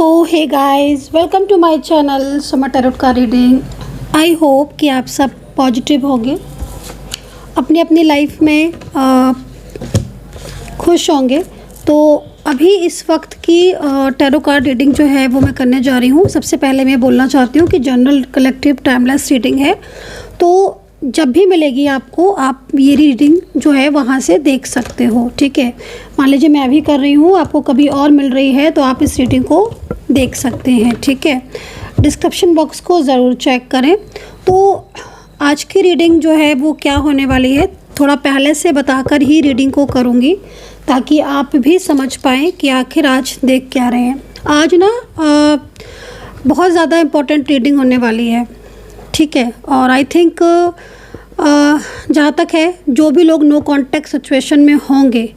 Hey guys, welcome to my channel Sama tarot का reading. I hope कि आप सब पॉजिटिव होंगे, अपनी अपनी लाइफ में खुश होंगे। तो अभी इस वक्त की टैरो कार्ड रीडिंग जो है वो मैं करने जा रही हूँ। सबसे पहले मैं बोलना चाहती हूँ कि जनरल कलेक्टिव टाइमलेस रीडिंग है, तो जब भी मिलेगी आपको, आप ये रीडिंग जो है वहाँ से देख सकते हो। ठीक है, मान लीजिए मैं अभी कर रही हूँ, आपको कभी और मिल रही है तो आप इस रीडिंग को देख सकते हैं। ठीक है, डिस्क्रिप्शन बॉक्स को ज़रूर चेक करें। तो आज की रीडिंग जो है वो क्या होने वाली है, थोड़ा पहले से बताकर ही रीडिंग को करूँगी ताकि आप भी समझ पाएँ कि आखिर आज देख क्या रहे हैं। आज ना बहुत ज़्यादा इम्पोर्टेंट रीडिंग होने वाली है। ठीक है, और आई थिंक जहाँ तक है, जो भी लोग नो कॉन्टैक्ट सिचुएशन में होंगे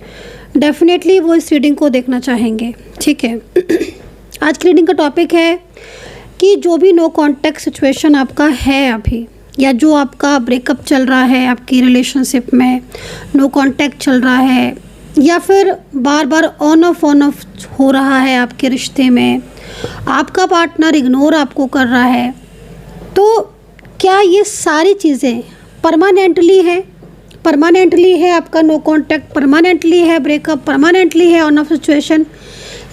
डेफिनेटली वो इस रीडिंग को देखना चाहेंगे। ठीक है, आज की रीडिंग का टॉपिक है कि जो भी नो कॉन्टैक्ट सिचुएशन आपका है अभी, या जो आपका ब्रेकअप चल रहा है, आपकी रिलेशनशिप में नो कॉन्टैक्ट चल रहा है, या फिर बार बार ऑन ऑफ हो रहा है आपके रिश्ते में, आपका पार्टनर इग्नोर आपको कर रहा है, तो क्या ये सारी चीज़ें परमानेंटली है आपका नो कॉन्टैक्ट, परमानेंटली है ब्रेकअप, परमानेंटली है ऑन ऑफ सिचुएशन,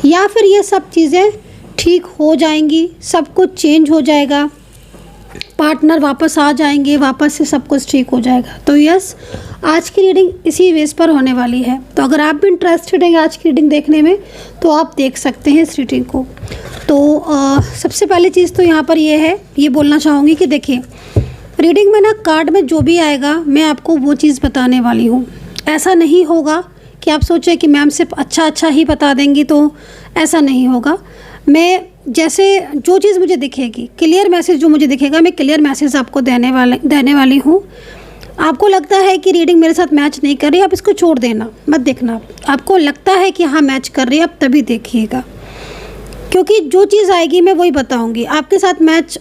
या फिर ये सब चीज़ें ठीक हो जाएंगी, सब कुछ चेंज हो जाएगा, पार्टनर वापस आ जाएंगे, वापस से सब कुछ ठीक हो जाएगा। तो यस, आज की रीडिंग इसी बेस पर होने वाली है। तो अगर आप भी इंटरेस्टेड हैं आज की रीडिंग देखने में तो आप देख सकते हैं इस रीडिंग को। तो सबसे पहली चीज़ तो यहाँ पर ये बोलना चाहूँगी कि देखिए, रीडिंग में ना कार्ड में जो भी आएगा मैं आपको वो चीज़ बताने वाली हूँ। ऐसा नहीं होगा कि आप सोचें कि मैम सिर्फ अच्छा ही बता देंगी, तो ऐसा नहीं होगा। मैं जैसे जो चीज़ मुझे दिखेगी, क्लियर मैसेज जो मुझे दिखेगा, मैं क्लियर मैसेज आपको देने वाली हूँ। आपको लगता है कि रीडिंग मेरे साथ मैच नहीं कर रही, आप इसको छोड़ देना, मत देखना। आपको लगता है कि हाँ मैच कर रही है, आप तभी देखिएगा, क्योंकि जो चीज़ आएगी मैं वही बताऊंगी। आपके साथ मैच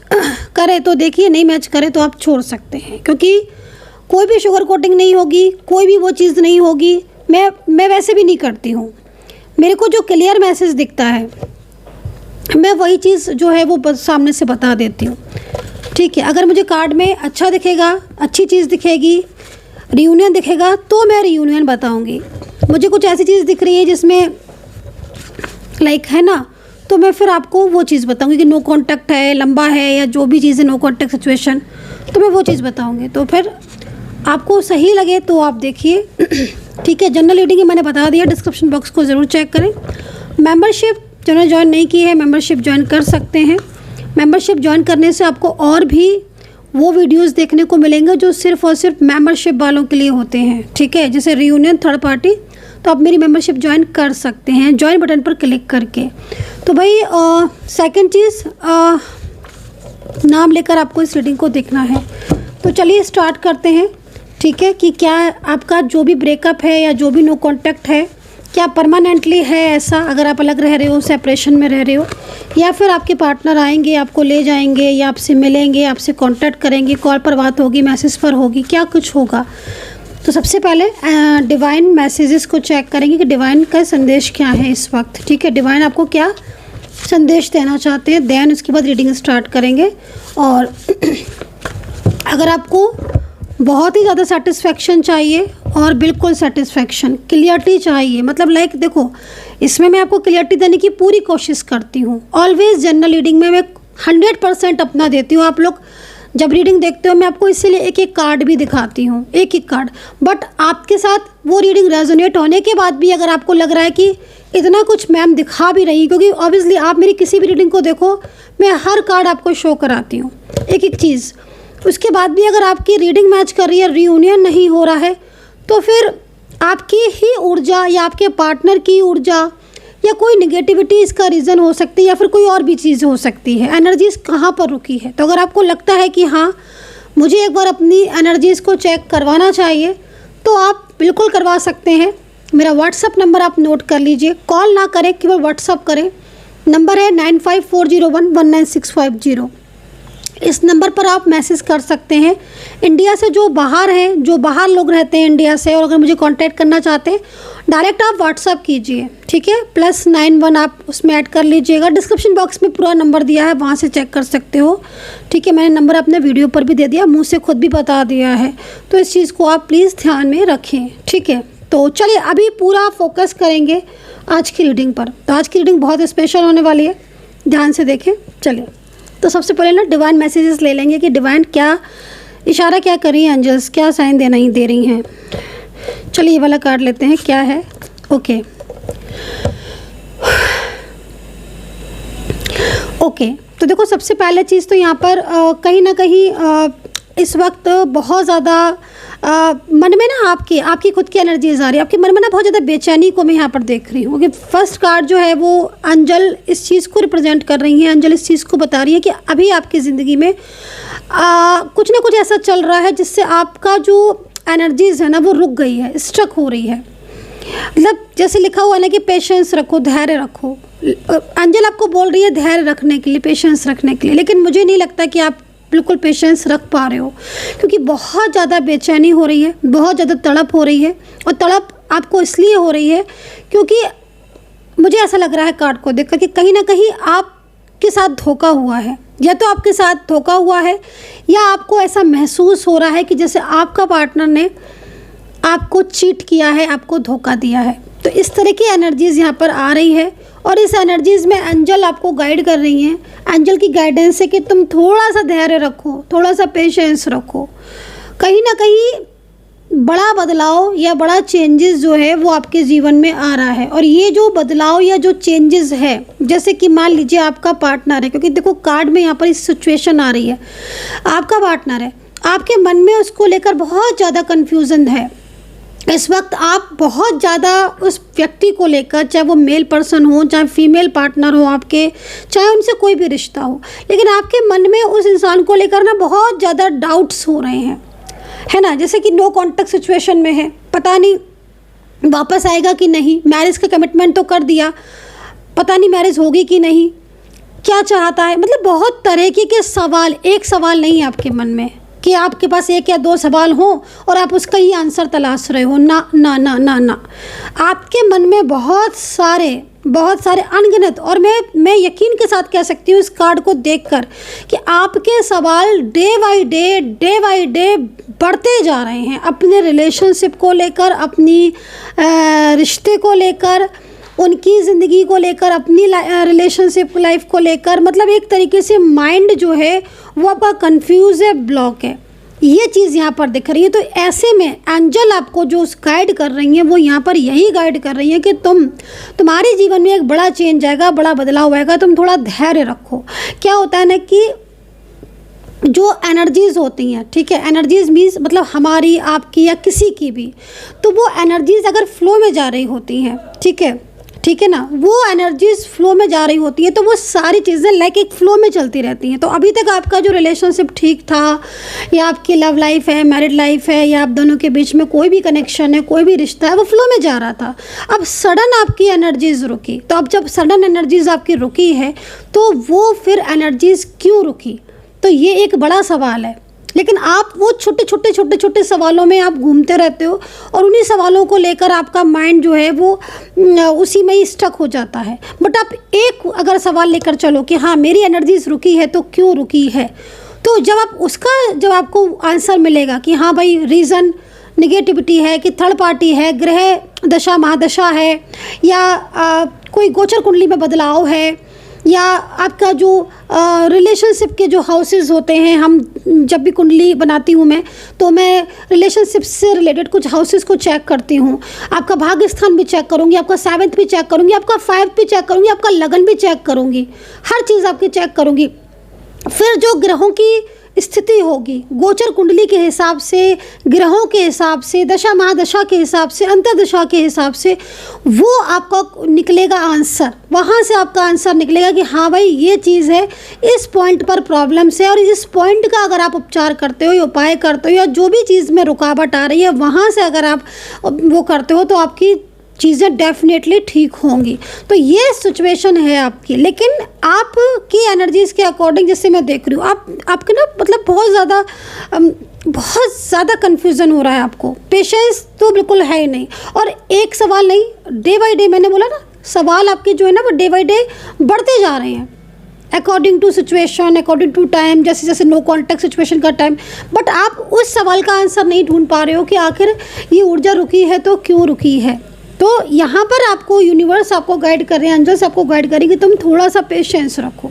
करे तो देखिए, नहीं मैच करे तो आप छोड़ सकते हैं, क्योंकि कोई भी शुगर कोटिंग नहीं होगी, कोई भी वो चीज़ नहीं होगी। मैं वैसे भी नहीं करती हूँ। मेरे को जो क्लियर मैसेज दिखता है मैं वही चीज़ जो है वो सामने से बता देती हूँ। ठीक है, अगर मुझे कार्ड में अच्छा दिखेगा, अच्छी चीज़ दिखेगी, रियूनियन दिखेगा, तो मैं रियूनियन बताऊँगी। मुझे कुछ ऐसी चीज़ दिख रही है जिसमें लाइक है ना, तो मैं फिर आपको वो चीज़ बताऊंगी कि नो कॉन्टैक्ट है, लंबा है, या जो भी चीज़ है नो कॉन्टैक्ट सिचुएशन, तो मैं वो चीज़ बताऊंगी। तो फिर आपको सही लगे तो आप देखिए। ठीक है, जनरल रीडिंग मैंने बता दिया, डिस्क्रिप्शन बॉक्स को ज़रूर चेक करें। मेंबरशिप जिन्होंने ज्वाइन नहीं की है, मेंबरशिप ज्वाइन कर सकते हैं। मेंबरशिप ज्वाइन करने से आपको और भी वो वीडियोज़ देखने को मिलेंगे जो सिर्फ़ और सिर्फ मेंबरशिप वालों के लिए होते हैं। ठीक है, जैसे रियूनियन, थर्ड पार्टी, तो आप मेरी मेंबरशिप ज्वाइन कर सकते हैं ज्वाइन बटन पर क्लिक करके। तो भाई सेकंड चीज़, नाम लेकर आपको इस रीडिंग को देखना है। तो चलिए स्टार्ट करते हैं। ठीक है, कि क्या आपका जो भी ब्रेकअप है या जो भी नो कॉन्टैक्ट है, क्या परमानेंटली है ऐसा, अगर आप अलग रह रहे हो, सेपरेशन में रह रहे हो, या फिर आपके पार्टनर आएंगे, आपको ले जाएंगे, या आपसे मिलेंगे, आपसे कांटेक्ट करेंगे, कॉल पर बात होगी, मैसेज पर होगी, क्या कुछ होगा। तो सबसे पहले डिवाइन मैसेजेस को चेक करेंगे कि डिवाइन का संदेश क्या है इस वक्त। ठीक है, डिवाइन आपको क्या संदेश देना चाहते हैं, देन उसके बाद रीडिंग स्टार्ट करेंगे। और अगर आपको बहुत ही ज़्यादा सेटिस्फेक्शन चाहिए और बिल्कुल सेटिस्फेक्शन, क्लियरिटी चाहिए, मतलब लाइक देखो, इसमें मैं आपको क्लियरिटी देने की पूरी कोशिश करती हूँ। ऑलवेज जनरल रीडिंग में मैं 100% अपना देती हूँ। आप लोग जब रीडिंग देखते हो मैं आपको इसीलिए एक एक कार्ड भी दिखाती हूँ, एक एक कार्ड। बट आपके साथ वो रीडिंग रेजोनेट होने के बाद भी अगर आपको लग रहा है कि इतना कुछ मैम दिखा भी रही, क्योंकि ऑब्वियसली आप मेरी किसी भी रीडिंग को देखो, मैं हर कार्ड आपको शो कराती हूँ, एक एक चीज़। उसके बाद भी अगर आपकी रीडिंग मैच कर रही है, रियूनियन नहीं हो रहा है, तो फिर आपकी ही ऊर्जा या आपके पार्टनर की ऊर्जा या कोई निगेटिविटी इसका रीज़न हो सकती है, या फिर कोई और भी चीज़ हो सकती है। एनर्जीज़ कहाँ पर रुकी है। तो अगर आपको लगता है कि हाँ मुझे एक बार अपनी एनर्जीज़ को चेक करवाना चाहिए, तो आप बिल्कुल करवा सकते हैं। मेरा व्हाट्सअप नंबर आप नोट कर लीजिए, कॉल ना करें, केवल व्हाट्सअप करें। नंबर है 9540119650। इस नंबर पर आप मैसेज कर सकते हैं। इंडिया से जो बाहर हैं, जो बाहर लोग रहते हैं इंडिया से, और अगर मुझे कांटेक्ट करना चाहते हैं डायरेक्ट आप व्हाट्सअप कीजिए, ठीक है। +91 आप उसमें ऐड कर लीजिएगा। डिस्क्रिप्शन बॉक्स में पूरा नंबर दिया है, वहाँ से चेक कर सकते हो, ठीक है। मैंने नंबर अपने वीडियो पर भी दे दिया, मुँह से खुद भी बता दिया है, तो इस चीज़ को आप प्लीज़ ध्यान में रखें, ठीक है। तो चलिए अभी पूरा फोकस करेंगे आज की रीडिंग पर। तो आज की रीडिंग बहुत स्पेशल होने वाली है, ध्यान से देखें। चलिए तो सबसे पहले ना डिवाइन मैसेजेस ले लेंगे कि डिवाइन क्या इशारा क्या कर रही है, एंजल्स क्या साइन देना ही दे रही हैं। चलिए ये वाला कार्ड लेते हैं, क्या है। ओके तो देखो सबसे पहले चीज़ तो यहाँ पर कहीं ना कहीं इस वक्त बहुत ज़्यादा मन में ना आपकी खुद की एनर्जीज आ रही है। आपके मन में ना बहुत ज़्यादा बेचैनी को मैं यहाँ पर देख रही हूँ कि फर्स्ट कार्ड जो है वो अंजल इस चीज़ को रिप्रेजेंट कर रही हैं। अंजल इस चीज़ को बता रही है कि अभी आपकी ज़िंदगी में कुछ ना कुछ ऐसा चल रहा है जिससे आपका जो एनर्जीज है ना वो रुक गई है, स्ट्रक हो रही है। मतलब जैसे लिखा हुआ है ना कि पेशेंस रखो, धैर्य रखो। अंजल आपको बोल रही है धैर्य रखने के लिए, पेशेंस रखने के लिए, लेकिन मुझे नहीं लगता कि आप बिल्कुल पेशेंस रख पा रहे हो, क्योंकि बहुत ज़्यादा बेचैनी हो रही है, बहुत ज़्यादा तड़प हो रही है। और तड़प आपको इसलिए हो रही है क्योंकि मुझे ऐसा लग रहा है कार्ड को देखकर कि कहीं ना कहीं आपके साथ धोखा हुआ है, या तो आपके साथ धोखा हुआ है या आपको ऐसा महसूस हो रहा है कि जैसे आपका पार्टनर ने आपको चीट किया है, आपको धोखा दिया है। तो इस तरह की एनर्जीज़ यहाँ पर आ रही है और इस एनर्जीज़ में एंजल आपको गाइड कर रही हैं। एंजल की गाइडेंस है कि तुम थोड़ा सा धैर्य रखो, थोड़ा सा पेशेंस रखो। कहीं ना कहीं बड़ा बदलाव या बड़ा चेंजेस जो है वो आपके जीवन में आ रहा है। और ये जो बदलाव या जो चेंजेस है, जैसे कि मान लीजिए आपका पार्टनर है, क्योंकि देखो कार्ड में यहाँ पर इस सिचुएशन आ रही है, आपका पार्टनर है, आपके मन में उसको लेकर बहुत ज़्यादा कन्फ्यूज़न है। इस वक्त आप बहुत ज़्यादा उस व्यक्ति को लेकर, चाहे वो मेल पर्सन हो, चाहे फीमेल पार्टनर हो आपके, चाहे उनसे कोई भी रिश्ता हो, लेकिन आपके मन में उस इंसान को लेकर ना बहुत ज़्यादा डाउट्स हो रहे हैं, है ना। जैसे कि नो कॉन्टैक्ट सिचुएशन में है, पता नहीं वापस आएगा कि नहीं, मैरिज का कमिटमेंट तो कर दिया, पता नहीं मैरिज होगी कि नहीं, क्या चाहता है। मतलब बहुत तरीके के सवाल, एक सवाल नहीं है आपके मन में कि आपके पास 1 या 2 सवाल हो और आप उसका ही आंसर तलाश रहे हो। ना ना ना ना ना, आपके मन में बहुत सारे अनगिनत, और मैं यकीन के साथ कह सकती हूँ इस कार्ड को देखकर कि आपके सवाल डे बाय डे बढ़ते जा रहे हैं, अपने रिलेशनशिप को लेकर, अपनी रिश्ते को लेकर, उनकी ज़िंदगी को लेकर, अपनी रिलेशनशिप लाइफ को लेकर। मतलब एक तरीके से माइंड जो है वो आपका कंफ्यूज है, ब्लॉक है, ये चीज़ यहाँ पर दिख रही है। तो ऐसे में एंजल आपको जो गाइड कर रही हैं वो यहाँ पर यही गाइड कर रही हैं कि तुम्हारे जीवन में एक बड़ा चेंज आएगा, बड़ा बदलाव आएगा, तुम थोड़ा धैर्य रखो। क्या होता है ना कि जो एनर्जीज़ होती हैं, ठीक है, एनर्जीज़ मीन्स मतलब हमारी, आपकी या किसी की भी, तो वो एनर्जीज़ अगर फ्लो में जा रही होती हैं, ठीक है ना, वो एनर्जीज फ्लो में जा रही होती है, तो वो सारी चीज़ें लाइक एक फ्लो में चलती रहती हैं। तो अभी तक आपका जो रिलेशनशिप ठीक था, या आपकी लव लाइफ है, मैरिड लाइफ है, या आप दोनों के बीच में कोई भी कनेक्शन है, कोई भी रिश्ता है, वो फ्लो में जा रहा था। अब सडन आपकी एनर्जीज रुकी, तो अब जब सडन एनर्जीज आपकी रुकी है तो वो फिर एनर्जीज क्यों रुकी, तो ये एक बड़ा सवाल है। लेकिन आप वो छोटे सवालों में आप घूमते रहते हो और उन्हीं सवालों को लेकर आपका माइंड जो है वो उसी में ही स्टक हो जाता है। बट आप एक अगर सवाल लेकर चलो कि हाँ मेरी एनर्जीज रुकी है तो क्यों रुकी है, तो जब आपको आंसर मिलेगा कि हाँ भाई रीज़न निगेटिविटी है, कि थर्ड पार्टी है, ग्रह दशा महादशा है, या कोई गोचर कुंडली में बदलाव है, या आपका जो रिलेशनशिप के जो हाउसेस होते हैं, हम जब भी कुंडली बनाती हूँ मैं, तो मैं रिलेशनशिप से रिलेटेड कुछ हाउसेस को चेक करती हूँ। आपका भाग्य स्थान भी चेक करूँगी, आपका 7th भी चेक करूँगी, आपका 5th भी चेक करूँगी, आपका लगन भी चेक करूँगी, हर चीज़ आपकी चेक करूँगी। फिर जो ग्रहों की स्थिति होगी गोचर कुंडली के हिसाब से, ग्रहों के हिसाब से, दशा महादशा के हिसाब से, अंतर्दशा के हिसाब से, वो आपका निकलेगा आंसर। वहाँ से आपका आंसर निकलेगा कि हाँ भाई ये चीज़ है, इस पॉइंट पर प्रॉब्लम्स है, और इस पॉइंट का अगर आप उपचार करते हो या उपाय करते हो, या जो भी चीज़ में रुकावट आ रही है वहाँ से अगर आप वो करते हो तो आपकी चीज़ें डेफिनेटली ठीक होंगी। तो ये सिचुएशन है आपकी, लेकिन आपकी एनर्जीज़ के अकॉर्डिंग जैसे मैं देख रही हूँ, आपके ना मतलब बहुत ज़्यादा कन्फ्यूज़न हो रहा है आपको, पेशेंस तो बिल्कुल है ही नहीं। और एक सवाल नहीं, डे बाई डे, मैंने बोला ना, सवाल आपके जो है ना वो डे बाई डे बढ़ते जा रहे हैं according to situation, according to time, जैसे जैसे नो कॉन्टैक्ट सिचुएशन का टाइम। बट आप उस सवाल का आंसर नहीं ढूंढ पा रहे हो कि आखिर ये ऊर्जा रुकी है तो क्यों रुकी है। तो यहाँ पर आपको यूनिवर्स आपको गाइड कर रहे हैं, एंजल्स आपको गाइड करेंगे, तुम थोड़ा सा पेशेंस रखो,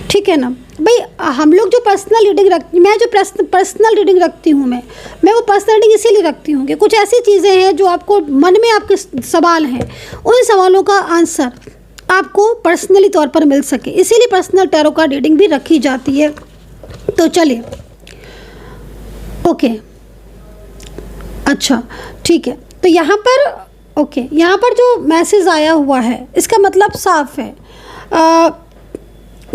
ठीक है ना भाई। हम लोग जो पर्सनल रीडिंग मैं जो पर्सनल रीडिंग रखती हूँ, मैं वो पर्सनल रीडिंग इसीलिए रखती हूँ कि कुछ ऐसी चीज़ें हैं जो आपको मन में आपके सवाल हैं, उन सवालों का आंसर आपको पर्सनली तौर पर मिल सके, इसीलिए पर्सनल टैरो कार्ड रीडिंग भी रखी जाती है। तो चलिए, ओके, अच्छा ठीक है। तो यहाँ पर ओके, यहाँ पर जो मैसेज आया हुआ है इसका मतलब साफ है।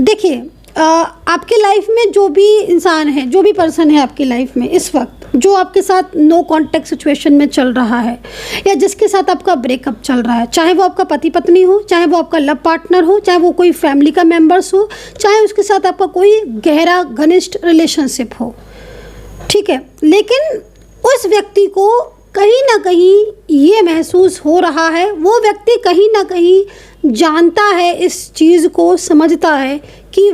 देखिए, आपके लाइफ में जो भी इंसान है, जो भी पर्सन है आपकी लाइफ में इस वक्त, जो आपके साथ नो कॉन्टैक्ट सिचुएशन में चल रहा है या जिसके साथ आपका ब्रेकअप चल रहा है, चाहे वो आपका पति पत्नी हो, चाहे वो आपका लव पार्टनर हो, चाहे वो कोई फैमिली का मेंबर्स हो, चाहे उसके साथ आपका कोई गहरा घनिष्ठ रिलेशनशिप हो, ठीक है। लेकिन उस व्यक्ति को कहीं ना कहीं ये महसूस हो रहा है, वो व्यक्ति कहीं ना कहीं जानता है, इस चीज़ को समझता है कि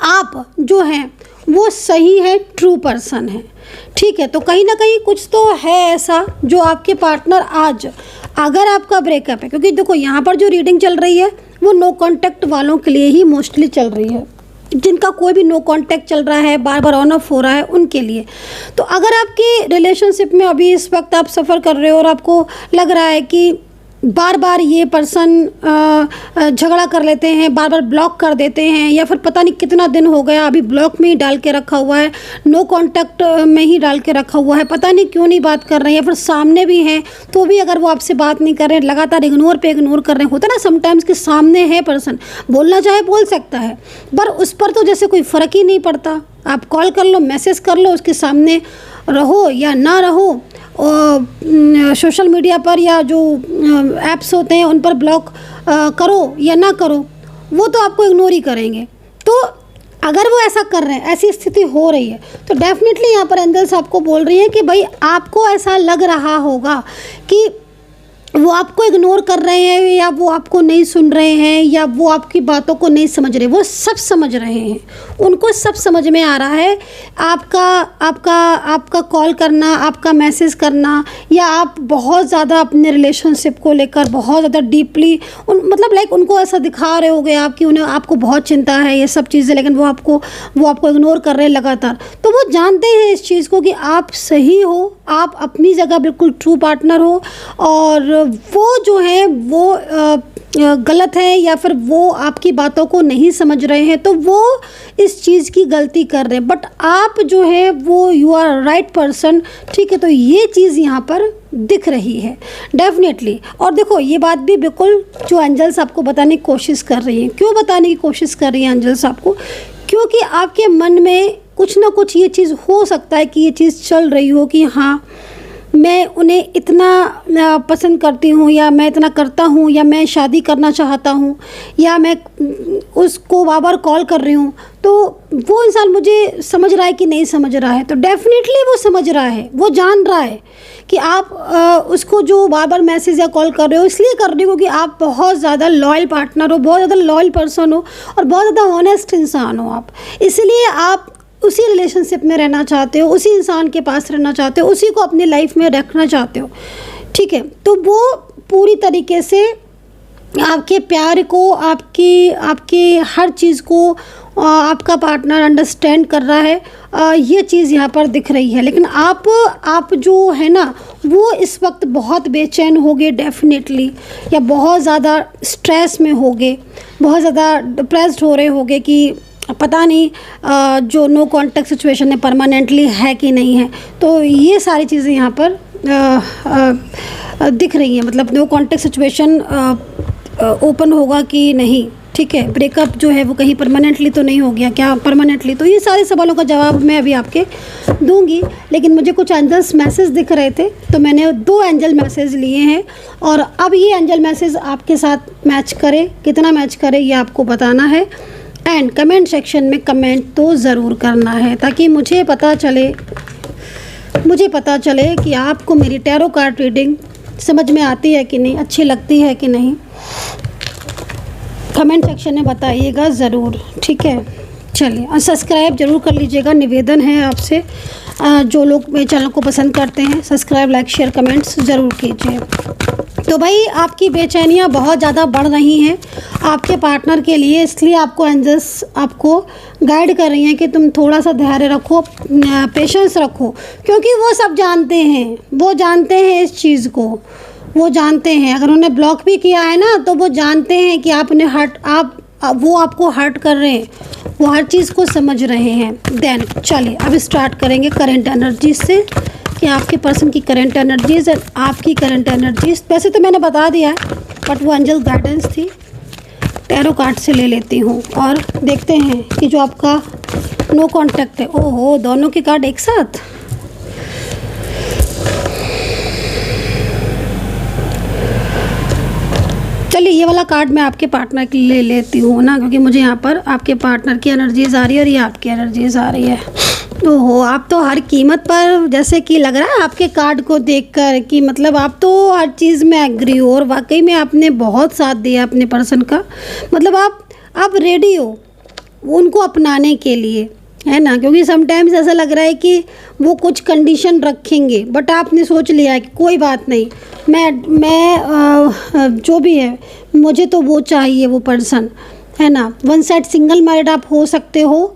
आप जो हैं वो सही है, ट्रू पर्सन है, ठीक है। तो कहीं ना कहीं कुछ तो है ऐसा जो आपके पार्टनर आज, अगर आपका ब्रेकअप है, क्योंकि देखो यहाँ पर जो रीडिंग चल रही है वो नो कॉन्टैक्ट वालों के लिए ही मोस्टली चल रही है, जिनका कोई भी नो कॉन्टैक्ट चल रहा है, बार बार ऑन ऑफ हो रहा है, उनके लिए। तो अगर आपके रिलेशनशिप में अभी इस वक्त आप सफ़र कर रहे हो और आपको लग रहा है कि बार बार ये पर्सन झगड़ा कर लेते हैं, बार बार ब्लॉक कर देते हैं, या फिर पता नहीं कितना दिन हो गया अभी ब्लॉक में ही डाल के रखा हुआ है, नो कांटेक्ट में ही डाल के रखा हुआ है, पता नहीं क्यों नहीं बात कर रहे हैं, या फिर सामने भी हैं तो भी अगर वो आपसे बात नहीं कर रहे हैं, लगातार इग्नोर पे इग्नोर कर रहे हैं। होता ना समटाइम्स कि सामने है पर्सन, बोलना चाहे बोल सकता है, पर उस पर तो जैसे कोई फ़र्क ही नहीं पड़ता। आप कॉल कर लो, मैसेज कर लो, उसके सामने रहो या ना रहो, और सोशल मीडिया पर या जो ऐप्स होते हैं उन पर ब्लॉक करो या ना करो, वो तो आपको इग्नोर ही करेंगे। तो अगर वो ऐसा कर रहे हैं, ऐसी स्थिति हो रही है, तो डेफिनेटली यहाँ पर एंजल्स आपको बोल रही हैं कि भाई आपको ऐसा लग रहा होगा कि वो आपको इग्नोर कर रहे हैं, या वो आपको नहीं सुन रहे हैं, या वो आपकी बातों को नहीं समझ रहे। वो सब समझ रहे हैं, उनको सब समझ में आ रहा है। आपका कॉल करना, आपका मैसेज करना, या आप बहुत ज़्यादा अपने रिलेशनशिप को लेकर बहुत ज़्यादा डीपली मतलब लाइक उनको ऐसा दिखा रहे होगे आप कि उन्हें आपको बहुत चिंता है, ये सब चीज़ें, लेकिन वो आपको इग्नोर कर रहे हैं लगातार। तो वो जानते हैं इस चीज़ को कि आप सही हो, आप अपनी जगह बिल्कुल ट्रू पार्टनर हो, और वो जो है वो गलत है, या फिर वो आपकी बातों को नहीं समझ रहे हैं, तो वो इस चीज़ की गलती कर रहे हैं। बट आप जो है वो यू आर राइट पर्सन, ठीक है। तो ये चीज़ यहाँ पर दिख रही है डेफिनेटली। और देखो, ये बात भी बिल्कुल जो एंजल्स आपको बताने की कोशिश कर रही हैं। क्यों बताने की कोशिश कर रही हैं एंजल्स आपको? क्योंकि आपके मन में कुछ ना कुछ ये चीज़ हो सकता है कि ये चीज़ चल रही हो कि हाँ, मैं उन्हें इतना पसंद करती हूँ, या मैं इतना करता हूँ, या मैं शादी करना चाहता हूँ, या मैं उसको बार बार कॉल कर रही हूँ, तो वो इंसान मुझे समझ रहा है कि नहीं समझ रहा है। तो डेफिनेटली वो समझ रहा है, वो जान रहा है कि आप उसको जो बार बार मैसेज या कॉल कर रहे हो, इसलिए कर रहे हो कि आप बहुत ज़्यादा लॉयल पार्टनर हो, बहुत ज़्यादा लॉयल पर्सन हो, और बहुत ज़्यादा ऑनेस्ट इंसान हो आप। इसलिए आप उसी रिलेशनशिप में रहना चाहते हो, उसी इंसान के पास रहना चाहते हो, उसी को अपनी लाइफ में रखना चाहते हो, ठीक है। तो वो पूरी तरीके से आपके प्यार को, आपके हर चीज़ को आपका पार्टनर अंडरस्टैंड कर रहा है, ये चीज़ यहाँ पर दिख रही है। लेकिन आप जो है ना, वो इस वक्त बहुत बेचैन होगे डेफिनेटली, या बहुत ज़्यादा स्ट्रेस में होगे, बहुत ज़्यादा डिप्रेस्ड हो रहे होगे कि पता नहीं जो नो कॉन्टैक्ट सिचुएशन है परमानेंटली है कि नहीं है। तो ये सारी चीज़ें यहाँ पर दिख रही हैं, मतलब नो कॉन्टैक्ट सिचुएशन ओपन होगा कि नहीं, ठीक है, ब्रेकअप जो है वो कहीं परमानेंटली तो नहीं हो गया क्या, परमानेंटली? तो ये सारे सवालों का जवाब मैं अभी आपके दूंगी, लेकिन मुझे कुछ एंजल्स मैसेज दिख रहे थे तो मैंने 2 एंजल मैसेज लिए हैं और अब ये एंजल मैसेज आपके साथ मैच करे, कितना मैच करे ये आपको बताना है। एंड कमेंट सेक्शन में कमेंट तो ज़रूर करना है ताकि मुझे पता चले कि आपको मेरी टैरो कार्ड रीडिंग समझ में आती है कि नहीं, अच्छी लगती है कि नहीं। कमेंट सेक्शन में बताइएगा ज़रूर, ठीक है। चलिए, और सब्सक्राइब ज़रूर कर लीजिएगा, निवेदन है आपसे। जो लोग मेरे चैनल को पसंद करते हैं सब्सक्राइब, लाइक, शेयर, कमेंट्स ज़रूर कीजिए। तो भाई आपकी बेचैनियाँ बहुत ज़्यादा बढ़ रही हैं आपके पार्टनर के लिए, इसलिए आपको एंजल्स आपको गाइड कर रही हैं कि तुम थोड़ा सा धैर्य रखो, पेशेंस रखो, क्योंकि वो सब जानते हैं, वो जानते हैं इस चीज़ को, वो जानते हैं। अगर उन्हें ब्लॉक भी किया है ना तो वो जानते हैं कि आप उन्हें वो आपको हर्ट कर रहे हैं, वो हर चीज़ को समझ रहे हैं। देन चलिए अब स्टार्ट करेंगे करंट एनर्जीज से कि आपके पर्सन की करंट एनर्जीज और आपकी करंट एनर्जीज। वैसे तो मैंने बता दिया है बट वो एंजल गाइडेंस थी, टैरो कार्ड से ले लेती हूँ और देखते हैं कि जो आपका नो कांटेक्ट है। ओहो, दोनों के कार्ड एक साथ। चलिए ये वाला कार्ड मैं आपके पार्टनर के लिए लेती हूँ ना, क्योंकि मुझे यहाँ पर आपके पार्टनर की एनर्जीज आ रही है और ये आपकी एनर्जीज आ रही है। ओहो, आप तो हर कीमत पर, जैसे कि लग रहा है आपके कार्ड को देखकर कि मतलब आप तो हर चीज़ में एग्री हो और वाकई में आपने बहुत साथ दिया अपने पर्सन का। मतलब आप रेडी हो उनको अपनाने के लिए, है ना, क्योंकि समटाइम्स ऐसा लग रहा है कि वो कुछ कंडीशन रखेंगे बट आपने सोच लिया है कि कोई बात नहीं, मैं जो भी है मुझे तो वो चाहिए, वो पर्सन, है ना। वन साइड सिंगल मैरिड आप हो सकते हो,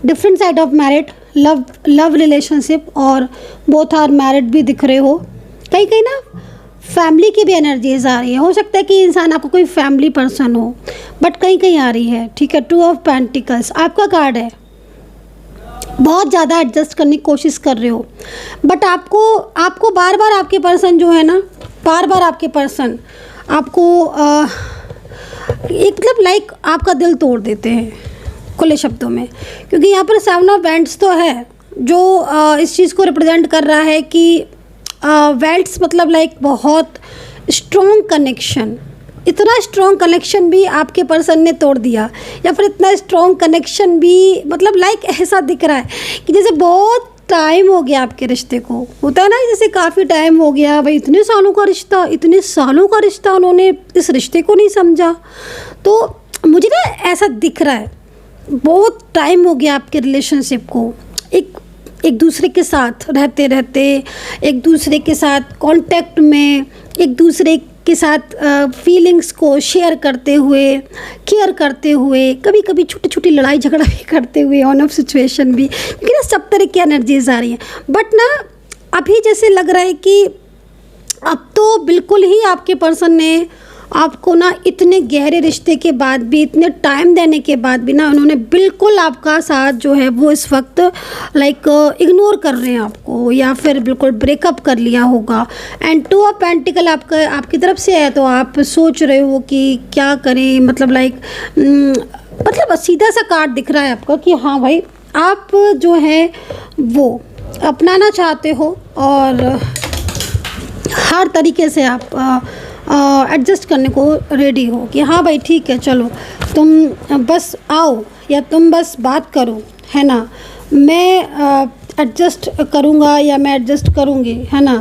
different side of married, love relationship, और बोथ आर मैरिड भी दिख रहे हो। कहीं कहीं ना फैमिली की भी एनर्जीज आ रही है, हो सकता है कि इंसान आपको कोई फैमिली पर्सन हो बट कहीं कहीं आ रही है, ठीक है। 2 ऑफ पेंटिकल्स आपका कार्ड है, बहुत ज़्यादा एडजस्ट करने की कोशिश कर रहे हो बट आपको बार बार आपके पर्सन जो है ना, बार बार आपके पर्सन आपको एक मतलब लाइक आपका दिल तोड़ देते हैं खुले शब्दों में, क्योंकि यहाँ पर 7 ऑफ वेंट्स तो है जो इस चीज़ को रिप्रेजेंट कर रहा है कि वेंट्स मतलब लाइक बहुत स्ट्रॉन्ग कनेक्शन, इतना स्ट्रॉन्ग कनेक्शन भी आपके पर्सन ने तोड़ दिया, या फिर इतना स्ट्रॉन्ग कनेक्शन भी मतलब लाइक ऐसा दिख रहा है कि जैसे बहुत टाइम हो गया आपके रिश्ते को, होता है ना, जैसे काफ़ी टाइम हो गया भाई, इतने सालों का रिश्ता उन्होंने इस रिश्ते को नहीं समझा। तो मुझे ना ऐसा दिख रहा है बहुत टाइम हो गया आपके रिलेशनशिप को, एक दूसरे के साथ रहते रहते, एक दूसरे के साथ कांटेक्ट में, एक दूसरे के साथ फीलिंग्स को शेयर करते हुए, केयर करते हुए, कभी कभी छोटी छोटी लड़ाई झगड़ा भी करते हुए, ऑन ऑफ सिचुएशन भी, क्योंकि ना सब तरह की एनर्जीज आ रही हैं। बट ना अभी जैसे लग रहा है कि अब तो बिल्कुल ही आपके पर्सन ने आपको ना इतने गहरे रिश्ते के बाद भी, इतने टाइम देने के बाद भी ना, उन्होंने बिल्कुल आपका साथ जो है वो इस वक्त लाइक इग्नोर कर रहे हैं आपको, या फिर बिल्कुल ब्रेकअप कर लिया होगा। एंड 2 ऑफ पेंटिकल आपकी तरफ से है तो आप सोच रहे हो कि क्या करें, मतलब लाइक मतलब सीधा सा कार्ड दिख रहा है आपका कि हाँ भाई आप जो है वो अपनाना चाहते हो और हर तरीके से आप एडजस्ट करने को रेडी हो कि हाँ भाई ठीक है, चलो तुम बस आओ या तुम बस बात करो, है ना, मैं एडजस्ट करूँगा या मैं एडजस्ट करूँगी, है ना।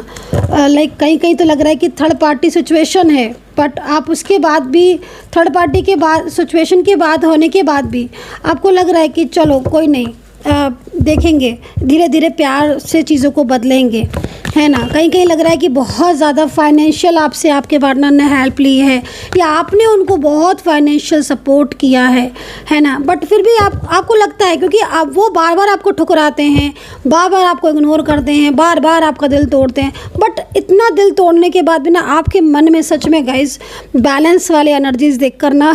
लाइक कहीं कहीं तो लग रहा है कि थर्ड पार्टी सिचुएशन है बट आप उसके बाद भी, थर्ड पार्टी के बाद सिचुएशन के बाद होने के बाद भी आपको लग रहा है कि चलो कोई नहीं, देखेंगे धीरे धीरे प्यार से चीज़ों को बदलेंगे, है ना। कहीं कहीं लग रहा है कि बहुत ज़्यादा फाइनेंशियल आपसे आपके पार्टनर ने हेल्प ली है या आपने उनको बहुत फाइनेंशियल सपोर्ट किया है ना। बट फिर भी आपको लगता है, क्योंकि आप वो बार बार आपको ठुकराते हैं, बार बार आपको इग्नोर करते हैं, बार बार आपका दिल तोड़ते हैं, बट इतना दिल तोड़ने के बाद भी ना आपके मन में सच में गाइस बैलेंस वाले एनर्जीज देख कर ना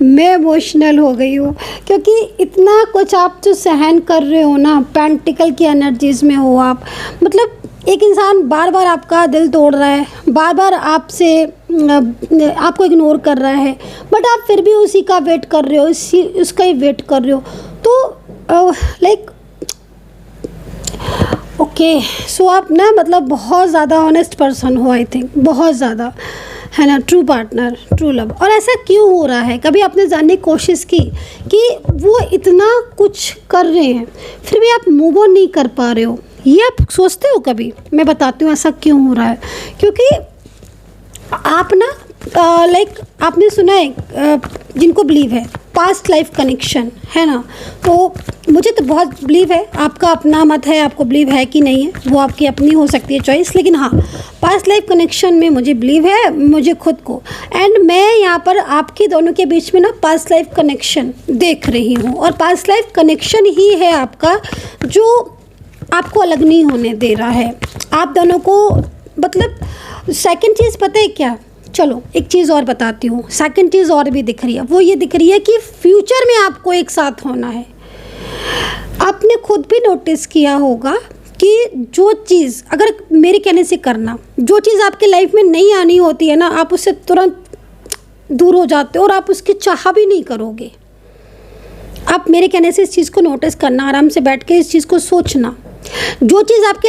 मैं इमोशनल हो गई हूँ, क्योंकि इतना कुछ आप जो सहन कर रहे हो ना, पेंटिकल की एनर्जीज में हो आप, मतलब एक इंसान बार बार आपका दिल तोड़ रहा है, बार बार आपको इग्नोर कर रहा है, बट आप फिर भी उसी का वेट कर रहे हो, उसका ही वेट कर रहे हो। तो लाइक ओके, सो आप ना मतलब बहुत ज़्यादा ऑनेस्ट पर्सन हो, आई थिंक बहुत ज़्यादा, है ना, ट्रू पार्टनर, ट्रू लव। और ऐसा क्यों हो रहा है? कभी आपने जानने की कोशिश की कि वो इतना कुछ कर रहे हैं फिर भी आप मूव ऑन नहीं कर पा रहे हो? ये आप सोचते हो कभी? मैं बताती हूँ ऐसा क्यों हो रहा है। क्योंकि आप ना लाइक आपने सुना है जिनको बिलीव है पास्ट लाइफ कनेक्शन, है ना, तो मुझे तो बहुत बिलीव है, आपका अपना मत है, आपको बिलीव है कि नहीं है वो आपकी अपनी हो सकती है चॉइस, लेकिन हाँ पास्ट लाइफ कनेक्शन में मुझे बिलीव है, मुझे खुद को। एंड मैं यहाँ पर आपके दोनों के बीच में ना पास्ट लाइफ कनेक्शन देख रही हूँ, और पास्ट लाइफ कनेक्शन ही है आपका जो आपको अलग नहीं होने दे रहा है आप दोनों को। मतलब सेकंड चीज़ पता है क्या, चलो एक चीज़ और बताती हूँ, सेकंड चीज़ और भी दिख रही है, वो ये दिख रही है कि फ्यूचर में आपको एक साथ होना है। आपने खुद भी नोटिस किया होगा कि जो चीज़ अगर मेरे कहने से करना, जो चीज़ आपके लाइफ में नहीं आनी होती है ना, आप उससे तुरंत दूर हो जाते हो और आप उसकी चाह भी नहीं करोगे। आप मेरे कहने से इस चीज़ को नोटिस करना, आराम से बैठ के इस चीज़ को सोचना, जो चीज़ आप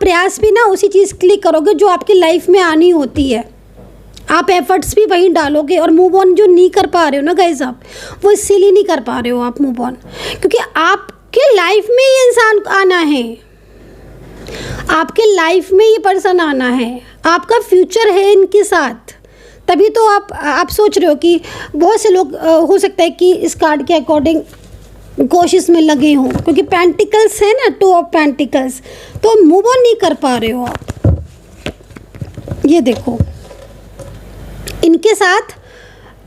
प्रयास भी ना उसी चीज़ के लिए करोगे जो आपकी लाइफ में आनी होती है, आप एफर्ट्स भी वहीं डालोगे। और मूव ऑन जो नहीं कर पा रहे हो ना गाइज, आप वो इसीलिए नहीं कर पा रहे हो आप मूव ऑन, क्योंकि आपके लाइफ में ये इंसान आना है, आपके लाइफ में ये पर्सन आना है, आपका फ्यूचर है इनके साथ। तभी तो आप सोच रहे हो कि बहुत से लोग हो सकता है कि इस कार्ड के अकॉर्डिंग कोशिश में लगे हों, क्योंकि पेंटिकल्स है ना, 2 ऑफ पेंटिकल्स, तो मूव ऑन नहीं कर पा रहे हो आप। ये देखो इनके साथ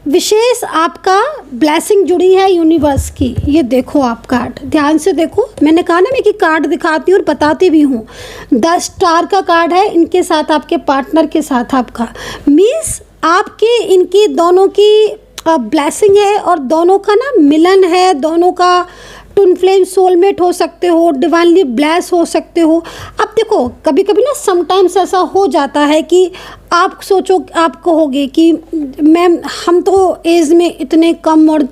विशेष आपका ब्लेसिंग जुड़ी है यूनिवर्स की। ये देखो आप कार्ड ध्यान से देखो, मैंने कहा ना मैं कि कार्ड दिखाती हूँ और बताती भी हूँ। 10 स्टार का कार्ड है इनके साथ, आपके पार्टनर के साथ आपका, मीन्स आपके इनकी दोनों की ब्लेसिंग है और दोनों का ना मिलन है, दोनों का ट्विन फ्लेम सोलमेट हो सकते हो, डिवाइनली ब्लेस हो सकते हो। अब देखो कभी कभी ना समटाइम्स ऐसा हो जाता है कि आप सोचो, आप कहोगे कि मैम हम तो एज में इतने कम और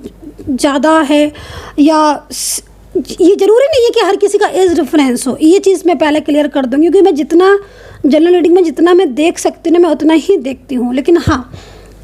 ज़्यादा है, या ये ज़रूरी नहीं है कि हर किसी का एज डिफरेंस हो। ये चीज़ मैं पहले क्लियर कर दूँगी, क्योंकि मैं जितना जनरल रीडिंग में जितना मैं देख सकती हूँ ना, मैं उतना ही देखती हूँ। लेकिन हाँ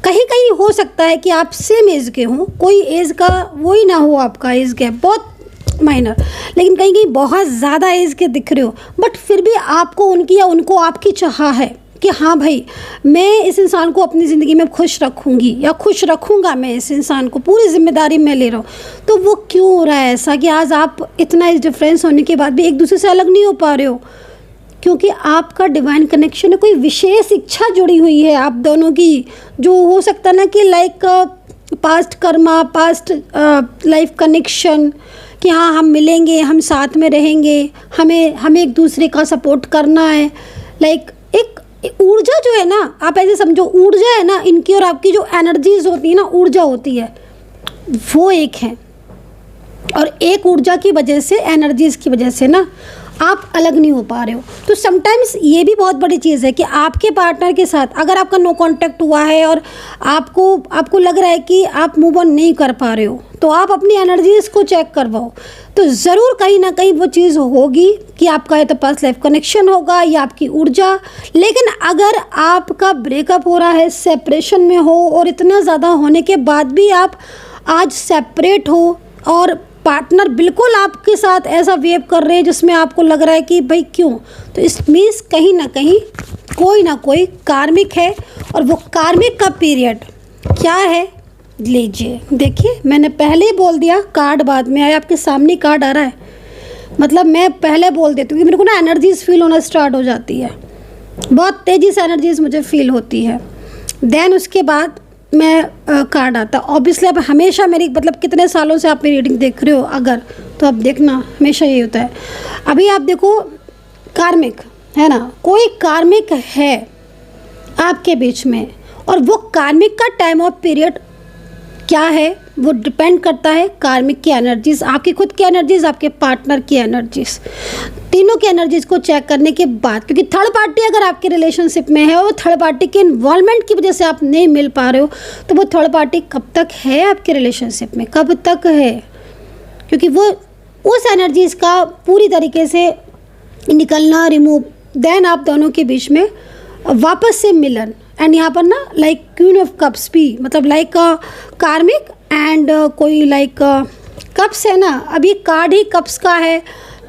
कहीं कहीं हो सकता है कि आप सेम एज के हों, कोई एज का वो ही ना हो, आपका एज गैप बहुत माइनर, लेकिन कहीं कहीं बहुत ज़्यादा एज के दिख रहे हो, बट फिर भी आपको उनकी या उनको आपकी चाह है कि हाँ भाई मैं इस इंसान को अपनी ज़िंदगी में खुश रखूँगी या खुश रखूँगा, मैं इस इंसान को पूरी जिम्मेदारी मैं ले रहा हूँ। तो वो क्यों हो रहा है ऐसा कि आज आप इतना इस डिफरेंस होने के बाद भी एक दूसरे से अलग नहीं हो पा रहे हो? क्योंकि आपका डिवाइन कनेक्शन है, कोई विशेष इच्छा जुड़ी हुई है आप दोनों की, जो हो सकता है ना कि like past Karma, past life connection, कि हाँ हम मिलेंगे, हम साथ में रहेंगे, हमें एक दूसरे का सपोर्ट करना है। लाइक एक ऊर्जा जो है ना, आप ऐसे समझो ऊर्जा है ना इनकी और आपकी, जो एनर्जीज होती है ना, ऊर्जा होती है वो एक है, और एक ऊर्जा की वजह से, एनर्जीज की वजह से ना आप अलग नहीं हो पा रहे हो। तो समटाइम्स ये भी बहुत बड़ी चीज़ है कि आपके पार्टनर के साथ अगर आपका नो कांटेक्ट हुआ है और आपको लग रहा है कि आप मूव ऑन नहीं कर पा रहे हो, तो आप अपनी एनर्जीज को चेक करवाओ, तो ज़रूर कहीं ना कहीं वो चीज़ होगी कि आपका या तो पास्ट लाइफ कनेक्शन होगा या आपकी ऊर्जा। लेकिन अगर आपका ब्रेकअप हो रहा है, सेपरेशन में हो, और इतना ज़्यादा होने के बाद भी आप आज सेपरेट हो और पार्टनर बिल्कुल आपके साथ ऐसा वेव कर रहे हैं जिसमें आपको लग रहा है कि भाई क्यों, तो इस मीन्स कहीं ना कहीं कोई ना कोई कार्मिक है, और वो कार्मिक का पीरियड क्या है लीजिए। देखिए मैंने पहले ही बोल दिया, कार्ड बाद में आया, आपके सामने कार्ड आ रहा है, मतलब मैं पहले बोल देती हूँ कि मेरे को ना एनर्जीज फील होना स्टार्ट हो जाती है, बहुत तेज़ी से एनर्जीज मुझे फील होती है। देन उसके बाद मैं कार्ड आता। ऑब्वियसली अब हमेशा मेरी, मतलब कितने सालों से आप मेरी रीडिंग देख रहे हो अगर, तो अब देखना हमेशा यही होता है। अभी आप देखो कार्मिक है ना, कोई कार्मिक है आपके बीच में, और वो कार्मिक का टाइम ऑफ पीरियड क्या है, वो डिपेंड करता है कार्मिक की एनर्जीज, आपकी खुद की एनर्जीज, आपके पार्टनर की एनर्जीज, तीनों की एनर्जीज को चेक करने के बाद, क्योंकि थर्ड पार्टी अगर आपके रिलेशनशिप में है और थर्ड पार्टी के इन्वॉल्वमेंट की वजह से आप नहीं मिल पा रहे हो, तो वो थर्ड पार्टी कब तक है आपके रिलेशनशिप में, कब तक है, क्योंकि वो उस एनर्जीज का पूरी तरीके से निकलना, रिमूव, देन आप दोनों के बीच में वापस से मिलन। एंड यहाँ पर ना लाइक क्वीन ऑफ कप्स भी, मतलब लाइक कार्मिक एंड कोई लाइक कप्स है ना, अभी कार्ड ही कप्स का है।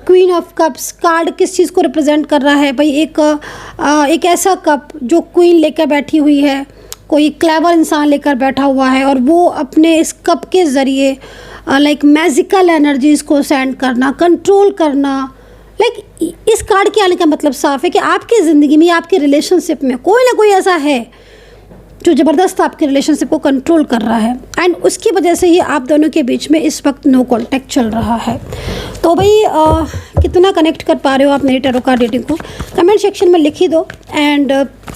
क्वीन ऑफ कप्स कार्ड किस चीज़ को रिप्रेजेंट कर रहा है भाई, एक ऐसा कप जो क्वीन लेकर बैठी हुई है, कोई क्लेवर इंसान लेकर बैठा हुआ है, और वो अपने इस कप के ज़रिए लाइक मैजिकल एनर्जीज़ को सेंड करना, कंट्रोल करना। लाइक इस कार्ड के आने का मतलब साफ है कि आपकी ज़िंदगी में, आपके रिलेशनशिप में कोई ना कोई ऐसा है जो ज़बरदस्त आपके रिलेशनशिप को कंट्रोल कर रहा है, एंड उसकी वजह से ही आप दोनों के बीच में इस वक्त नो कॉन्टैक्ट चल रहा है। तो भाई कितना कनेक्ट कर पा रहे हो आप मेरी टैरो कार्ड रीडिंग को, कमेंट सेक्शन में लिख ही दो, एंड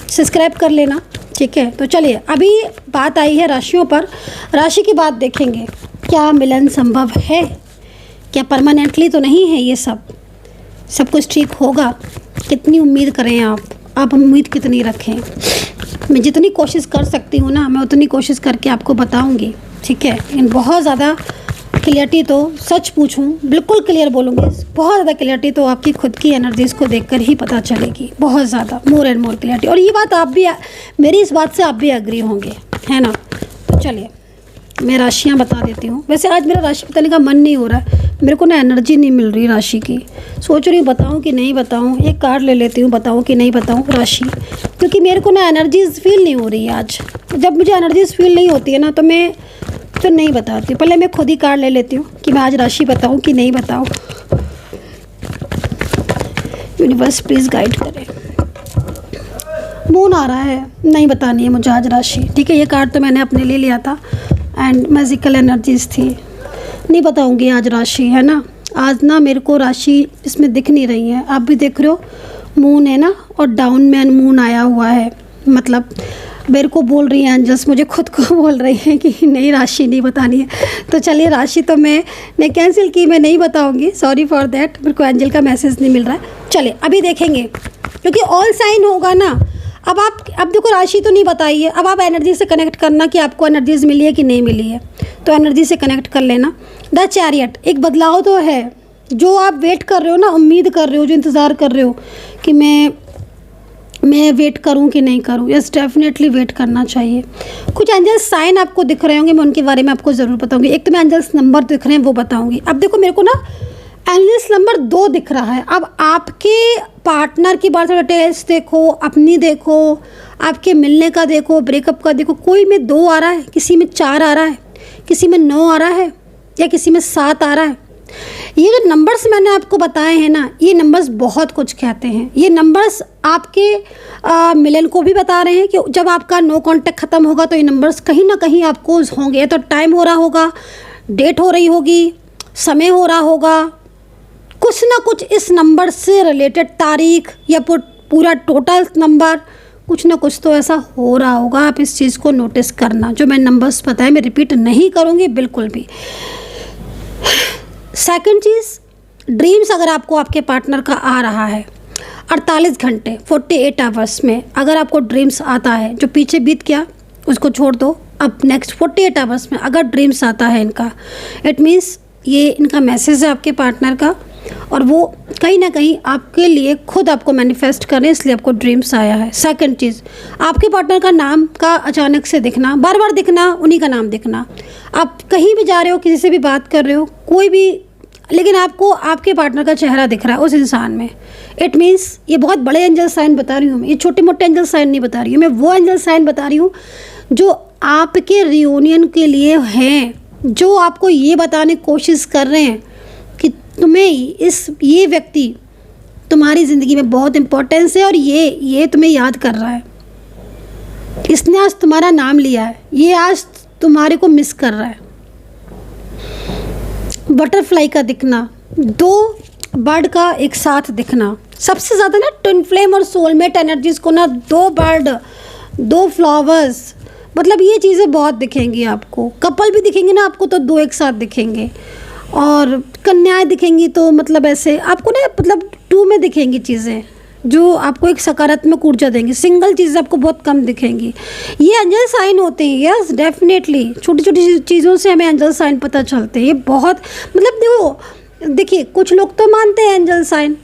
सब्सक्राइब कर लेना, ठीक है। तो चलिए, अभी बात आई है राशियों पर, राशि की बात देखेंगे। क्या मिलन संभव है, क्या परमानेंटली तो नहीं है, ये सब कुछ ठीक होगा, कितनी उम्मीद करें आप उम्मीद कितनी रखें। मैं जितनी कोशिश कर सकती हूँ ना, मैं उतनी कोशिश करके आपको बताऊँगी, ठीक है। इन बहुत ज़्यादा क्लियरिटी तो, सच पूछूं बिल्कुल क्लियर बोलूँगी, बहुत ज़्यादा क्लियरिटी तो आपकी खुद की एनर्जीज़ को देखकर ही पता चलेगी, बहुत ज़्यादा, मोर एंड मोर क्लियरिटी। और ये बात आप भी, मेरी इस बात से आप भी एग्री होंगे, है ना। तो चलिए मैं राशियाँ बता देती हूँ। वैसे आज मेरा राशि बताने का मन नहीं हो रहा है, मेरे को ना एनर्जी नहीं मिल रही राशि की, सोच रही हूँ बताऊँ कि नहीं बताऊँ। एक कार्ड ले लेती हूँ, बताऊँ कि नहीं बताऊँ राशि, क्योंकि मेरे को ना एनर्जीज़ फील नहीं हो रही है आज। जब मुझे एनर्जीज़ फील नहीं होती है ना, तो मैं तो नहीं बताती। पहले मैं खुद ही कार्ड ले लेती हूँ कि मैं आज राशि बताऊँ कि नहीं बताऊँ। यूनिवर्स प्लीज़ गाइड करें। मून आ रहा है, नहीं बतानी है मुझे आज राशि, ठीक है। ये कार्ड तो मैंने अपने लिए लिया था, एंड मैजिकल एनर्जीज़ थी, नहीं बताऊंगी आज राशि, है ना। आज ना मेरे को राशि इसमें दिख नहीं रही है, आप भी देख रहे हो मून है ना, और डाउन में मून आया हुआ है, मतलब मेरे को बोल रही हैं एंजल्स, मुझे खुद को बोल रही हैं कि नहीं राशि नहीं बतानी है। तो चलिए राशि तो मैं कैंसिल की, मैं नहीं बताऊंगी, सॉरी फॉर दैट, मेरे को एंजल का मैसेज नहीं मिल रहा है। चलिए अभी देखेंगे, क्योंकि ऑल साइन होगा ना। अब देखो राशि तो नहीं बताई है, अब आप एनर्जी से कनेक्ट करना कि आपको एनर्जीज मिली है कि नहीं मिली है, तो एनर्जी से कनेक्ट कर लेना। द चैरियट, एक बदलाव तो है, जो आप वेट कर रहे हो ना, उम्मीद कर रहे हो, जो इंतज़ार कर रहे हो कि मैं वेट करूं कि नहीं करूं, यस डेफिनेटली वेट करना चाहिए। कुछ एंजल्स साइन आपको दिख रहे होंगे, मैं उनके बारे में आपको ज़रूर बताऊंगी। एक तो मैं एंजल्स नंबर दिख रहे हैं, वो बताऊंगी। अब देखो मेरे को ना एंजल्स नंबर 2 दिख रहा है। अब आपके पार्टनर की बर्थ डिटेल्स देखो, अपनी देखो, आपके मिलने का देखो, ब्रेकअप का देखो, कोई में 2 आ रहा है, किसी में 4 आ रहा है, किसी में 9 आ रहा है, या किसी में 7 आ रहा है। ये जो नंबर्स मैंने आपको बताए हैं ना, ये नंबर्स बहुत कुछ कहते हैं। ये नंबर्स आपके मिलन को भी बता रहे हैं कि जब आपका नो कांटेक्ट ख़त्म होगा तो ये नंबर्स कहीं ना कहीं आपको होंगे। तो टाइम हो रहा होगा, डेट हो रही होगी, समय हो रहा होगा, कुछ ना कुछ इस नंबर से रिलेटेड तारीख या पूरा टोटल नंबर, कुछ ना कुछ तो ऐसा हो रहा होगा। आप इस चीज़ को नोटिस करना। जो मैं नंबर्स बताए मैं रिपीट नहीं करूँगी बिल्कुल भी। सेकंड चीज़, ड्रीम्स अगर आपको आपके पार्टनर का आ रहा है 48 घंटे 48 आवर्स में अगर आपको ड्रीम्स आता है, जो पीछे बीत गया उसको छोड़ दो, अब नेक्स्ट 48 आवर्स में अगर ड्रीम्स आता है इनका, इट मीन्स ये इनका मैसेज है आपके पार्टनर का, और वो कहीं ना कहीं आपके लिए खुद आपको मैनिफेस्ट कर रहे हैं, इसलिए आपको ड्रीम्स आया है। सेकंड चीज़, आपके पार्टनर का नाम का अचानक से दिखना, बार बार दिखना, उन्हीं का नाम दिखना। आप कहीं भी जा रहे हो, किसी से भी बात कर रहे हो, कोई भी, लेकिन आपको आपके पार्टनर का चेहरा दिख रहा है उस इंसान में। इट मीन्स ये बहुत बड़े एंजल साइन बता रही हूँ मैं, ये छोटे मोटे एंजल साइन नहीं बता रही हूँ मैं, वो एंजल साइन बता रही हूँ जो आपके रियूनियन के लिए हैं, जो आपको ये बताने की कोशिश कर रहे हैं कि तुम्हें ये व्यक्ति तुम्हारी ज़िंदगी में बहुत इम्पोर्टेंस है, और ये तुम्हें याद कर रहा है, इसने आज तुम्हारा नाम लिया है, ये आज तुम्हारे को मिस कर रहा है। बटरफ्लाई का दिखना, 2 बर्ड का एक साथ दिखना, सबसे ज़्यादा ना ट्विन फ्लेम और सोलमेट एनर्जीज़ को ना 2 बर्ड, 2 फ्लावर्स, मतलब ये चीज़ें बहुत दिखेंगी आपको। कपल भी दिखेंगे ना आपको तो 2 एक साथ दिखेंगे, और कन्याएं दिखेंगी तो मतलब ऐसे आपको ना मतलब 2 में दिखेंगी चीज़ें जो आपको एक सकारात्मक ऊर्जा देंगी। सिंगल चीज़ें आपको बहुत कम दिखेंगी। ये एंजल साइन होते हैं, यस डेफिनेटली। छोटी छोटी चीज़ों से हमें एंजल साइन पता चलते हैं। ये बहुत मतलब देखिए कुछ लोग तो मानते हैं एंजल साइन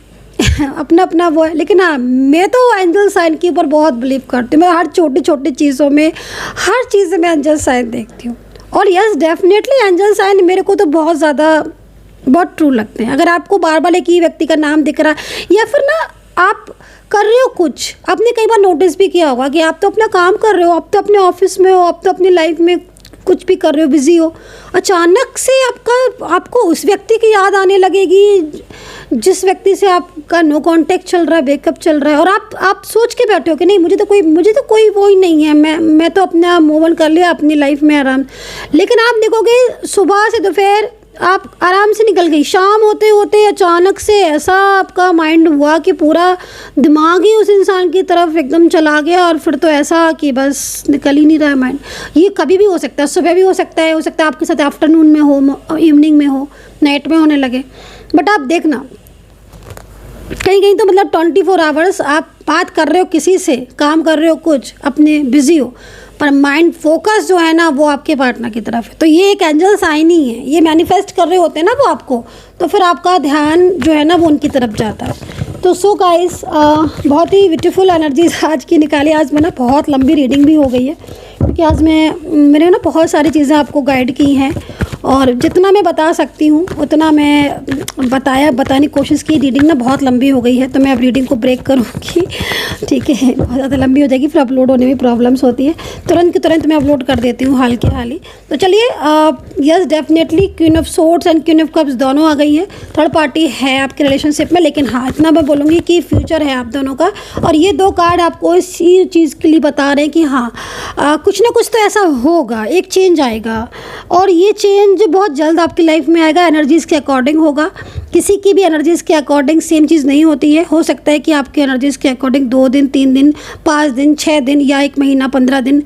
अपना अपना वो है, लेकिन हाँ मैं तो एंजल साइन के ऊपर बहुत बिलीव करती हूँ। मैं हर छोटी छोटी चीज़ों में, हर चीज़ में एंजल साइन देखती हूँ। और यस डेफिनेटली एंजल साइन मेरे को तो बहुत ज़्यादा बहुत ट्रू लगते हैं। अगर आपको बार बार एक ही व्यक्ति का नाम दिख रहा है, या फिर ना आप कर रहे हो कुछ, आपने कई बार नोटिस भी किया होगा कि आप तो अपना काम कर रहे हो, आप तो अपने ऑफिस में हो, आप तो अपनी लाइफ में कुछ भी कर रहे हो, बिजी हो, अचानक से आपको उस व्यक्ति की याद आने लगेगी जिस व्यक्ति से आपका नो कांटेक्ट चल रहा है, ब्रेकअप चल रहा है, और आप सोच के बैठे हो कि नहीं मुझे तो कोई वो ही नहीं है, मैं तो अपना मूव ऑन कर लिया अपनी लाइफ में आराम। लेकिन आप देखोगे सुबह से दोपहर आप आराम से निकल गई, शाम होते होते अचानक से ऐसा आपका माइंड हुआ कि पूरा दिमाग ही उस इंसान की तरफ एकदम चला गया, और फिर तो ऐसा कि बस निकल ही नहीं रहा है माइंड। ये कभी भी हो सकता है, सुबह भी हो सकता है आपके साथ आफ्टरनून में हो, इवनिंग में हो, नाइट में होने लगे। बट आप देखना कहीं कहीं तो मतलब 24 आवर्स आप बात कर रहे हो किसी से, काम कर रहे हो कुछ, अपने बिजी हो, पर माइंड फोकस जो है ना वो आपके पार्टनर की तरफ है। तो ये एक एंजल साइन ही है, ये मैनिफेस्ट कर रहे होते हैं ना वो आपको, तो फिर आपका ध्यान जो है ना वो उनकी तरफ जाता है। तो सो गाइस बहुत ही ब्यूटीफुल एनर्जीज आज की निकाली। आज मैं ना बहुत लंबी रीडिंग भी हो गई है, क्योंकि आज मैंने ना बहुत सारी चीज़ें आपको गाइड की हैं, और जितना मैं बता सकती हूँ उतना मैं बताने की कोशिश की। रीडिंग ना बहुत लंबी हो गई है, तो मैं अब रीडिंग को ब्रेक करूँगी, ठीक है। बहुत ज़्यादा लंबी हो जाएगी, फिर अपलोड होने में प्रॉब्लम्स होती है। तुरंत की तुरंत मैं अपलोड कर देती हूँ हाल के हाल ही। तो चलिए yes definitely queen of swords and queen of cups दोनों आ गई हैं। थर्ड पार्टी है आपके रिलेशनशिप में, लेकिन हाँ इतना मैं बोलूँगी कि फ्यूचर है आप दोनों का। और ये 2 कार्ड आपको इसी चीज़ के लिए बता रहे हैं कि हाँ कुछ ना कुछ तो ऐसा होगा, एक चेंज आएगा, और ये चेंज बहुत जल्द आपकी लाइफ में आएगा। एनर्जीज़ के अकॉर्डिंग होगा, किसी की भी एनर्जीज़ के अकॉर्डिंग सेम चीज़ नहीं होती है। हो सकता है कि आपकी एनर्जीज़ के अकॉर्डिंग 2 दिन, 3 दिन, 5 दिन, 6 दिन, या 1 महीना, 15 दिन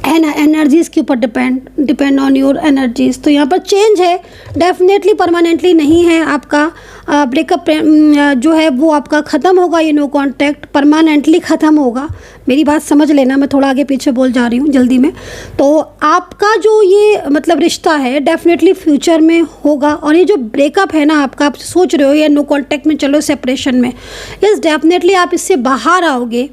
एनर्जीज़ के ऊपर डिपेंड ऑन योर एनर्जीज़। तो यहाँ पर चेंज है, डेफिनेटली परमानेंटली नहीं है। आपका ब्रेकअप जो है वो आपका ख़त्म होगा, ये नो कांटेक्ट परमानेंटली ख़त्म होगा। मेरी बात समझ लेना, मैं थोड़ा आगे पीछे बोल जा रही हूँ जल्दी में। तो आपका जो ये मतलब रिश्ता है डेफिनेटली फ्यूचर में होगा। और ये जो ब्रेकअप है ना आपका, आप सोच रहे हो या नो कांटेक्ट में चलो सेपरेशन में, यस डेफिनेटली आप इससे बाहर आओगे,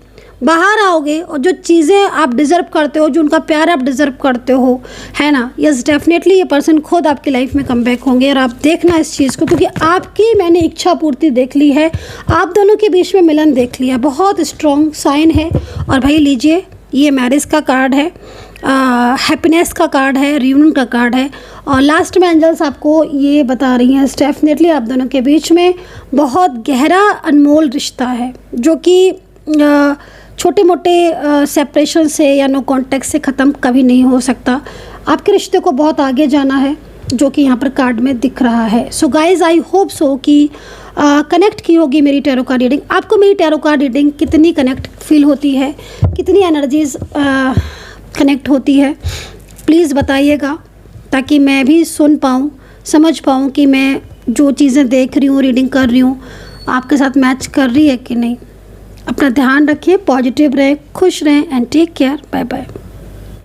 और जो चीज़ें आप डिज़र्व करते हो, जो उनका प्यार आप डिज़र्व करते हो, है ना, यस डेफिनेटली ये पर्सन खुद आपकी लाइफ में कम बैक होंगे। और आप देखना इस चीज़ को, क्योंकि आपकी मैंने इच्छा पूर्ति देख ली है, आप दोनों के बीच में मिलन देख लिया, बहुत स्ट्रॉन्ग साइन है। और भाई लीजिए, ये मैरिज का कार्ड है, हैप्पीनेस का कार्ड है, रियूनियन का कार्ड है। और लास्ट में एंजल्स आपको ये बता रही हैं डेफिनेटली आप दोनों के बीच में बहुत गहरा अनमोल रिश्ता है, जो कि छोटे मोटे सेपरेशन से या नो कांटेक्ट से ख़त्म कभी नहीं हो सकता। आपके रिश्ते को बहुत आगे जाना है, जो कि यहाँ पर कार्ड में दिख रहा है। So guys I hope so कि कनेक्ट की होगी मेरी टैरो कार्ड रीडिंग। आपको मेरी टैरो कार्ड रीडिंग कितनी कनेक्ट फील होती है, कितनी एनर्जीज़ कनेक्ट होती है, प्लीज़ बताइएगा, ताकि मैं भी सुन पाऊँ, समझ पाऊँ कि मैं जो चीज़ें देख रही हूँ, रीडिंग कर रही हूँ, आपके साथ मैच कर रही है कि नहीं। अपना ध्यान रखिए, पॉजिटिव रहें, खुश रहें, and take care, bye bye.